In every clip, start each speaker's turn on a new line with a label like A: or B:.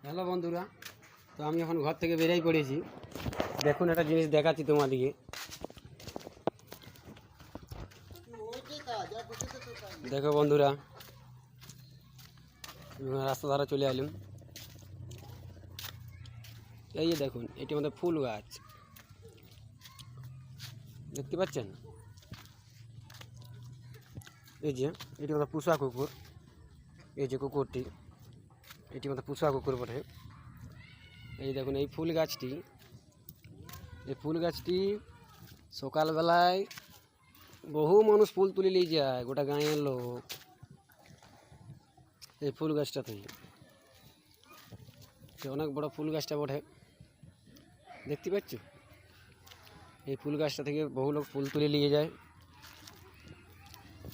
A: Hello বন্ধুরা, তো আমি এখন ঘর থেকে বেরিয়ে পড়েছি। দেখুন একটা জিনিস দেখাচ্ছি তোমাদিকে। দেখো বন্ধুরা, রাস্তা ধারে চলে এলাম। এই যে দেখুন, এটি আমাদের ফুল গাছ, দেখতে পাচ্ছেন? এই যে এটি আমাদের পুষা কুকুর, এই যে কুকুরটি, এটি আমাদের পুষা কুকুর বটে। এই দেখুন এই ফুল গাছটি, সকালবেলায় বহু মানুষ ফুল তুলে নিয়ে যায়, গোটা গাঁয়ের লোক এই ফুল গাছটা থেকে। অনেক বড় ফুল গাছটা বটে, দেখতে পাচ্ছ? এই ফুল গাছটা থেকে বহু লোক ফুল তুলে নিয়ে যায়।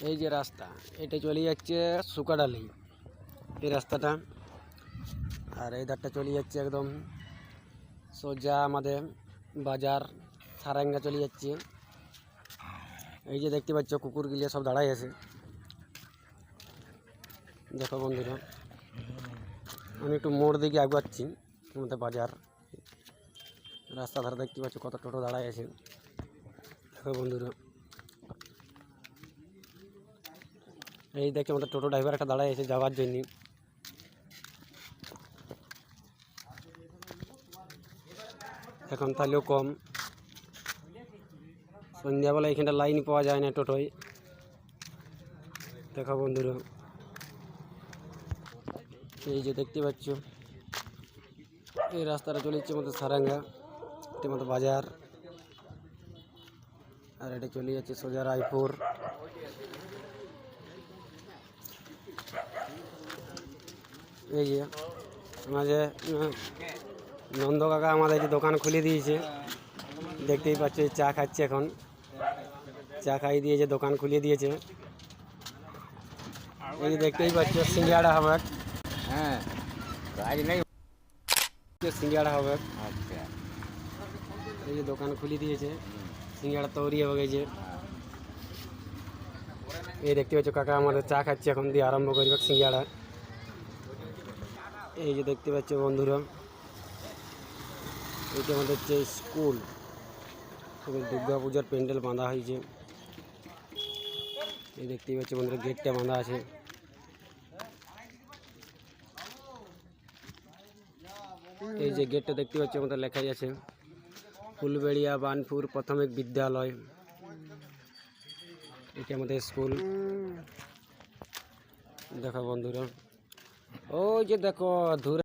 A: এই যে রাস্তা, এটা চলে যাচ্ছে সুকাডালি এই রাস্তাটা, আর এই ধারটা চলে যাচ্ছে একদম সোজা আমাদের বাজার সারাঙ্গা চলে যাচ্ছে। এই যে দেখতে পাচ্ছ কুকুরগুলি সব দাঁড়াই আছে। দেখো বন্ধুরা, আমি একটু মোড় দিকে আগাচ্ছি আমাদের বাজার রাস্তা ধারে। দেখতে পাচ্ছ কত টোটো দাঁড়াই আছে। দেখো বন্ধুরা, এই দেখে আমাদের টোটো ড্রাইভার একটা দাঁড়াই আছে যাওয়ার জন্য। এখন তাহলেও কম, সন্ধ্যাবেলা এখানটা লাইন পাওয়া যায় না টোটোয়। দেখো বন্ধুরা, এই যে দেখতে পাচ্ছ এই রাস্তাটা চলে যাচ্ছে আমাদের সারাঙ্গা, এটি আমাদের বাজার, আর এটা চলে যাচ্ছে সোজা রায়পুর। এই যে আমাদের নন্দ কাকা আমাদের যে দোকান খুলে দিয়েছে, দেখতেই পাচ্ছ চা খাচ্ছে এখন। চা খাই দিয়েছে, দোকান খুলে দিয়েছে। এই যে দেখতেই পাচ্ছ সিঙ্গাড়া হবে।
B: হ্যাঁ, কাজ নেই।
A: সিঙ্গাড়া হবে।
B: আচ্ছা,
A: এই যে দোকান খুলে দিয়েছে, সিঙ্গাড়া তৈরি হয়ে গেছে। এই দেখতে পাচ্ছ কাকা আমাদের চা খাচ্ছে, এখন দিয়ে আরম্ভ করবে সিঙ্গাড়া। এই যে দেখতে পাচ্ছ বন্ধুরা, এটা আমাদের হচ্ছে স্কুল, দুর্গা পূজার প্যান্ডেল বাঁধা হয়েছে। এই দেখতেই পাচ্ছ বন্ধুরা, গেটটা বাঁধা আছে। এই যে গেটটা দেখতে পাচ্ছ আমাদের লেখাই আছে ফুলবেড়িয়া বানপুর প্রাথমিক বিদ্যালয়। এটা আমাদের স্কুল। দেখো বন্ধুরা, ওই যে দেখো দূরে